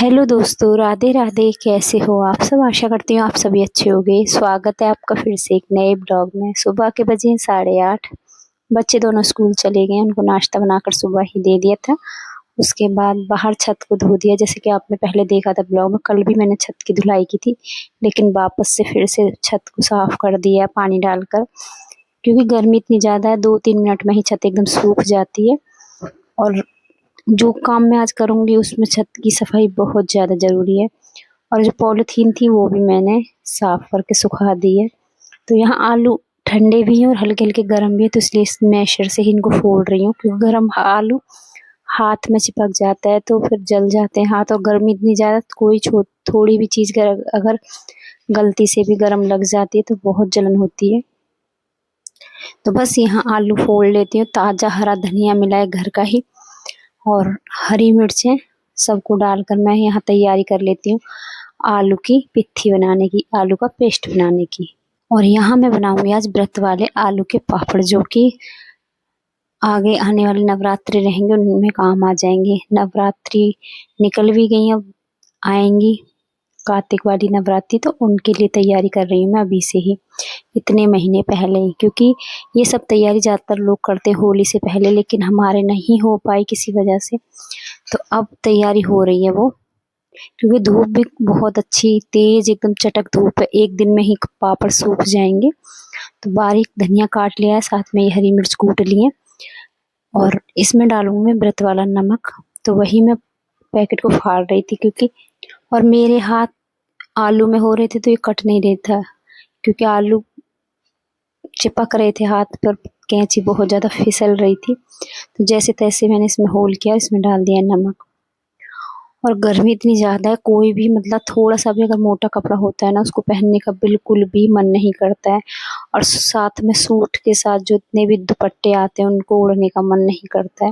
Hello दोस्तों, राधे राधे। कैसे हो आप सब? आशा करती हूँ आप सभी अच्छे होंगे। स्वागत है आपका फिर से एक नए ब्लॉग में। सुबह के बजे हैं 8:30। बच्चे दोनों स्कूल चले गए, उनको नाश्ता बनाकर सुबह ही दे दिया था। उसके बाद बाहर छत को धो दिया। जैसे कि आपने पहले देखा था ब्लॉग में, कल भी मैंने छत की धुलाई की थी, लेकिन वापस से फिर से छत को साफ कर दिया पानी डालकर, क्योंकि गर्मी इतनी ज़्यादा है, 2-3 मिनट में ही छत एकदम सूख जाती है। और जो काम मैं आज करूँगी उसमें छत की सफाई बहुत ज़्यादा ज़रूरी है। और जो पॉलीथीन थी वो भी मैंने साफ़ करके सुखा दी है। तो यहाँ आलू ठंडे भी हैं और हल्के-हल्के गरम भी है, तो इसलिए इस मैशर से ही इनको फोड़ रही हूँ, क्योंकि गरम आलू हाथ में चिपक जाता है तो फिर जल जाते हैं हाथ। और गर्मी इतनी ज़्यादा, कोई थोड़ी भी चीज़ अगर गलती से भी गरम लग जाती है तो बहुत जलन होती है। तो बस यहाँ आलू फोड़ लेती हूँ। ताज़ा हरा धनिया मिला है घर का ही, और हरी मिर्चें सबको डालकर मैं यहाँ तैयारी कर लेती हूँ आलू की पिट्ठी बनाने की, आलू का पेस्ट बनाने की। और यहाँ मैं बनाऊंगी आज व्रत वाले आलू के पापड़, जो कि आगे आने वाले नवरात्रि रहेंगे उनमें काम आ जाएंगे। नवरात्रि निकल भी गई, अब आएंगी कार्तिक वाली नवरात्रि, तो उनके लिए तैयारी कर रही हूँ मैं अभी से ही, इतने महीने पहले ही। क्योंकि ये सब तैयारी ज़्यादातर लोग करते हैं होली से पहले, लेकिन हमारे नहीं हो पाई किसी वजह से। तो अब तैयारी हो रही है वो, क्योंकि धूप भी बहुत अच्छी तेज एकदम चटक धूप है, एक दिन में ही पापड़ सूख जाएंगे। तो बारीक धनिया काट लिया है, साथ में ये हरी मिर्च कूट ली है, और इसमें डालूंगी मैं व्रत वाला नमक। तो वही मैं पैकेट को फाड़ रही थी, क्योंकि और मेरे हाथ आलू में हो रहे थे तो ये कट नहीं रहा था, क्योंकि आलू चिपक रहे थे हाथ पर, कैंची बहुत ज़्यादा फिसल रही थी। तो जैसे तैसे मैंने इसमें होल किया, इसमें डाल दिया नमक। और गर्मी इतनी ज़्यादा है, कोई भी मतलब थोड़ा सा भी अगर मोटा कपड़ा होता है ना, उसको पहनने का बिल्कुल भी मन नहीं करता है। और साथ में सूट के साथ जो इतने भी दुपट्टे आते हैं उनको ओढ़ने का मन नहीं करता है।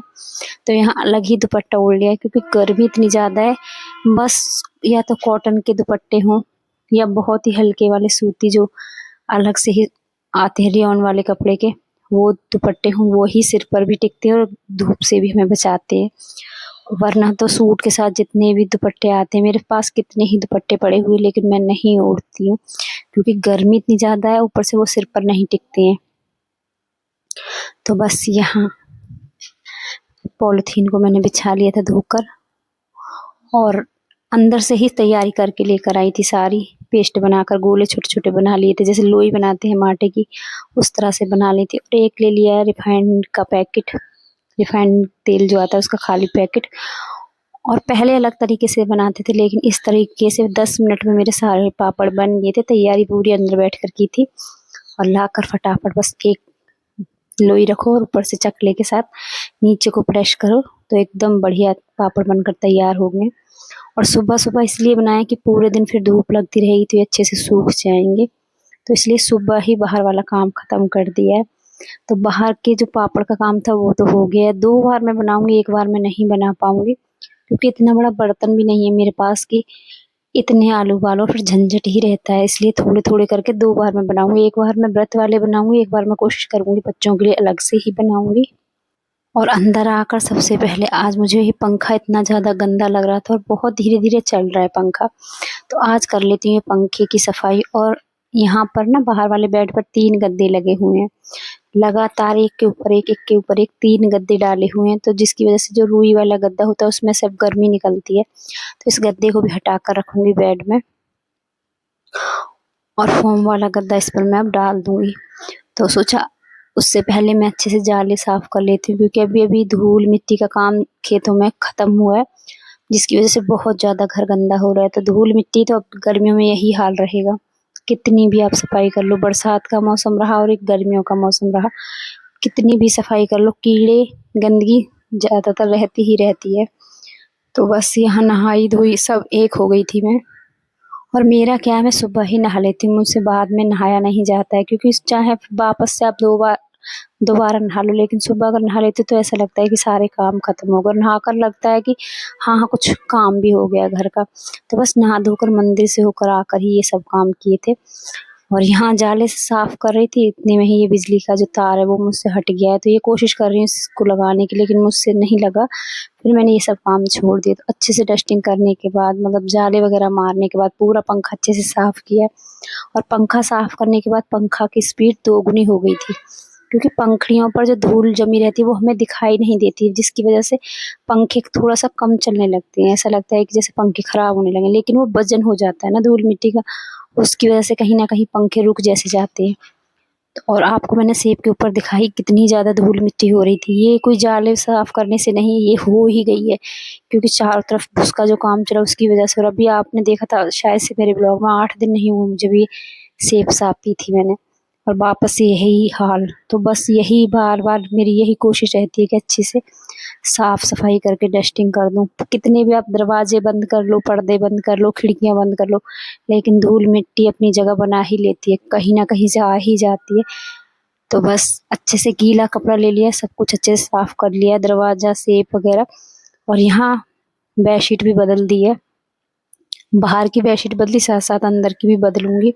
तो यहाँ अलग ही दुपट्टा ओढ़ लिया है, क्योंकि गर्मी इतनी ज़्यादा है। बस या तो कॉटन के दुपट्टे हों, या बहुत ही हल्के वाले सूती जो अलग से ही आते हैं रेयॉन वाले कपड़े के, वो दुपट्टे हों, वो ही सिर पर भी टिकते हैं और धूप से भी हमें बचाते हैं। वरना तो सूट के साथ जितने भी दुपट्टे आते हैं, मेरे पास कितने ही दुपट्टे पड़े हुए, लेकिन मैं नहीं ओढ़ती हूँ, क्योंकि गर्मी इतनी ज़्यादा है, ऊपर से वो सिर पर नहीं टिकते हैं। तो बस यहाँ पॉलीथीन को मैंने बिछा लिया था धोकर, और अंदर से ही तैयारी करके लेकर आई थी सारी। पेस्ट बनाकर गोले छोटे छोटे बना लिए थे, जैसे लोई बनाते हैं आटे की, उस तरह से बना ली थी। और एक ले लिया है रिफाइंड का पैकेट, रिफाइंड तेल जो आता है उसका खाली पैकेट। और पहले अलग तरीके से बनाते थे, लेकिन इस तरीके से 10 मिनट में मेरे सारे पापड़ बन गए थे। तैयारी पूरी अंदर बैठकर की थी, और लाकर फटाफट बस एक लोई रखो और ऊपर से चकले के साथ नीचे को प्रेस करो, तो एकदम बढ़िया पापड़ बनकर तैयार हो गए। और सुबह सुबह इसलिए बनाया कि पूरे दिन फिर धूप लगती रहेगी तो ये अच्छे से सूख जाएंगे, तो इसलिए सुबह ही बाहर वाला काम ख़त्म कर दिया है। तो बाहर के जो पापड़ का काम था वो तो हो गया है। 2 बार मैं बनाऊंगी, एक बार मैं नहीं बना पाऊंगी, क्योंकि इतना बड़ा बर्तन भी नहीं है मेरे पास कि इतने आलू उबालो, फिर झंझट ही रहता है। इसलिए थोड़े थोड़े करके 2 बार मैं बनाऊंगी। एक बार मैं व्रत वाले बनाऊंगी, एक बार मैं कोशिश करूंगी बच्चों के लिए अलग से ही बनाऊंगी। और अंदर आकर सबसे पहले आज मुझे ये पंखा इतना ज़्यादा गंदा लग रहा था, और बहुत धीरे धीरे चल रहा है पंखा, तो आज कर लेती हूँ ये पंखे की सफाई। और यहाँ पर ना बाहर वाले बेड पर 3 गद्दे लगे हुए हैं, लगातार एक के ऊपर एक, एक के ऊपर एक 3 गद्दे डाले हुए हैं। तो जिसकी वजह से जो रुई वाला गद्दा होता है उसमें सब गर्मी निकलती है, तो इस गद्दे को भी हटा कर रखूँगी बेड में, और फोम वाला गद्दा इस पर मैं अब डाल दूँगी। तो सोचा उससे पहले मैं अच्छे से जाले साफ़ कर लेती हूँ, क्योंकि अभी अभी धूल मिट्टी का काम खेतों में ख़त्म हुआ है, जिसकी वजह से बहुत ज़्यादा घर गंदा हो रहा है। तो धूल मिट्टी तो अब गर्मियों में यही हाल रहेगा, कितनी भी आप सफाई कर लो। बरसात का मौसम रहा और एक गर्मियों का मौसम रहा, कितनी भी सफाई कर लो, कीड़े गंदगी ज़्यादातर रहती ही रहती है। तो बस यहाँ नहाई धोई सब एक हो गई थी मैं। और मेरा क्या है, मैं सुबह ही नहा लेती हूँ, मुझसे बाद में नहाया नहीं जाता है, क्योंकि चाहे वापस से आप दोबारा नहा लो, लेकिन सुबह अगर नहा लेते तो ऐसा लगता है कि सारे काम खत्म हो गए। नहाकर लगता है कि हाँ हाँ कुछ काम भी हो गया घर का। तो बस नहा धोकर मंदिर से होकर आकर ही ये सब काम किए थे। और यहाँ जाले से साफ कर रही थी, इतने में ही ये बिजली का जो तार है वो मुझसे हट गया है। तो ये कोशिश कर रही हूँ इसको लगाने की, लेकिन मुझसे नहीं लगा। फिर मैंने ये सब काम छोड़ दिया। तो अच्छे से डस्टिंग करने के बाद, मतलब जाले वगैरह मारने के बाद, पूरा पंखा अच्छे से साफ किया। और पंखा साफ करने के बाद पंखा की स्पीड दोगुनी हो गई थी, क्योंकि पंखड़ियों पर जो धूल जमी रहती है वो हमें दिखाई नहीं देती, जिसकी वजह से पंखे थोड़ा सा कम चलने लगते हैं। ऐसा लगता है कि जैसे पंखे खराब होने लगे, लेकिन वो वजन हो जाता है ना धूल मिट्टी का, उसकी वजह से कहीं ना कहीं पंखे रुक जैसे जाते हैं। और आपको मैंने सेब के ऊपर दिखाई कितनी ज़्यादा धूल मिट्टी हो रही थी। ये कोई जाले साफ करने से नहीं, ये हो ही गई है, क्योंकि चारों तरफ उसका जो काम चला उसकी वजह से। और अभी आपने देखा था शायद से मेरे ब्लॉग में, 8 दिन नहीं हुए मुझे भी सेब साफ की थी मैंने, और वापस यही हाल। तो बस यही बार बार मेरी यही कोशिश रहती है कि अच्छे से साफ सफाई करके डस्टिंग कर दूं। कितने भी आप दरवाजे बंद कर लो, पर्दे बंद कर लो, खिड़कियां बंद कर लो, लेकिन धूल मिट्टी अपनी जगह बना ही लेती है, कहीं ना कहीं से आ ही जाती है। तो बस अच्छे से गीला कपड़ा ले लिया, सब कुछ अच्छे से साफ कर लिया, दरवाजा सेप वगैरह। और यहाँ बेडशीट भी बदल दी है, बाहर की बेडशीट बदली, साथ साथ अंदर की भी बदलूंगी।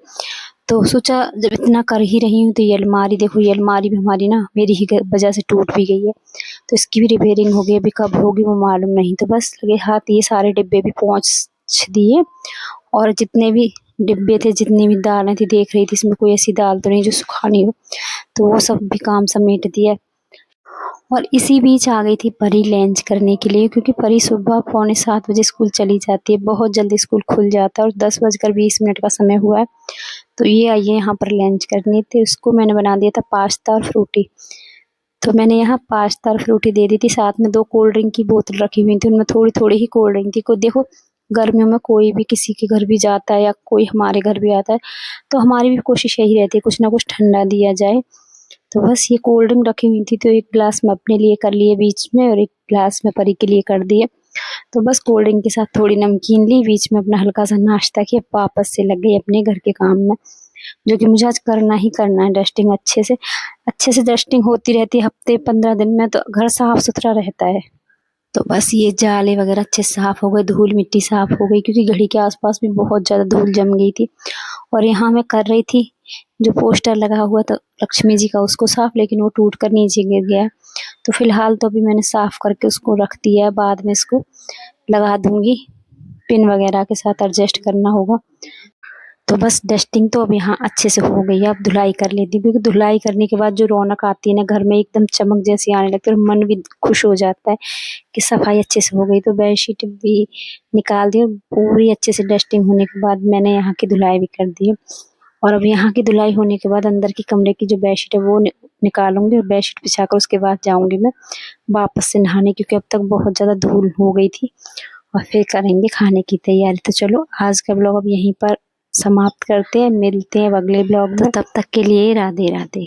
तो सोचा जब इतना कर ही रही हूँ तो ये अलमारी देखो, ये अलमारी भी हमारी ना मेरी ही वजह से टूट भी गई है, तो इसकी भी रिपेयरिंग होगी। अभी कब होगी वो मालूम नहीं। तो बस लगे हाथ ये सारे डिब्बे भी पहुँच दिए, और जितने भी डिब्बे थे, जितनी भी दालें थी, देख रही थी इसमें कोई ऐसी दाल तो नहीं जो सुखानी हो, तो वो सब भी काम समेट दिया। और इसी बीच आ गई थी परी लंच करने के लिए, क्योंकि परी सुबह 6:45 स्कूल चली जाती है, बहुत जल्दी स्कूल खुल जाता है, और 10:20 का समय हुआ है। तो ये आई है यहाँ पर लंच करने। तो उसको मैंने बना दिया था पास्ता और फ्रूटी। तो मैंने यहाँ पास्ता और फ्रूटी दे दी थी, साथ में 2 कोल्ड ड्रिंक की बोतल रखी हुई थी, उनमें थोड़ी थोड़ी ही कोल्ड ड्रिंक थी। को देखो गर्मियों में कोई भी किसी के घर भी जाता है या कोई हमारे घर भी आता है, तो हमारी भी कोशिश यही रहती है कुछ ना कुछ ठंडा दिया जाए। तो बस ये कोल्ड ड्रिंक रखी हुई थी, तो एक गिलास मैं अपने लिए कर लिए बीच में, और एक गिलास मैं परी के लिए कर दिए। तो बस कोल्ड ड्रिंक के साथ थोड़ी नमकीन ली, बीच में अपना हल्का सा नाश्ता किया, वापस से लग गई अपने घर के काम में, जो कि मुझे आज करना ही करना है। डस्टिंग अच्छे से डस्टिंग होती रहती है, हफ्ते 15 दिन में तो घर साफ सुथरा रहता है। तो बस ये जाले वगैरह अच्छे से साफ हो गए, धूल मिट्टी साफ हो गई, क्योंकि घड़ी के आसपास भी बहुत ज़्यादा धूल जम गई थी। और यहाँ मैं कर रही थी जो पोस्टर लगा हुआ था लक्ष्मी जी का, उसको साफ, लेकिन वो टूट कर नीचे गिर गया। तो फिलहाल तो अभी मैंने साफ करके उसको रख दिया है, बाद में इसको लगा दूंगी, पिन वगैरह के साथ एडजस्ट करना होगा। तो बस डस्टिंग तो अब यहाँ अच्छे से हो गई है। अब धुलाई कर लेती हूँ, क्योंकि धुलाई करने के बाद जो रौनक आती है ना घर में, एकदम चमक जैसी आने लगती है, और मन भी खुश हो जाता है कि सफाई अच्छे से हो गई। तो बेडशीट भी निकाल दी, और पूरी अच्छे से डस्टिंग होने के बाद मैंने यहाँ की धुलाई भी कर दी है। और अब यहाँ की धुलाई होने के बाद अंदर की कमरे की जो बेडशीट है वो निकालूंगी, और बेडशीट बिछाकर उसके बाद जाऊंगी मैं वापस से नहाने, क्योंकि अब तक बहुत ज़्यादा धूल हो गई थी। और फिर करेंगे खाने की तैयारी। तो चलो आज का ब्लॉग अब यहीं पर समाप्त करते हैं, मिलते हैं अगले ब्लॉग में। तो तब तक के लिए राधे राधे।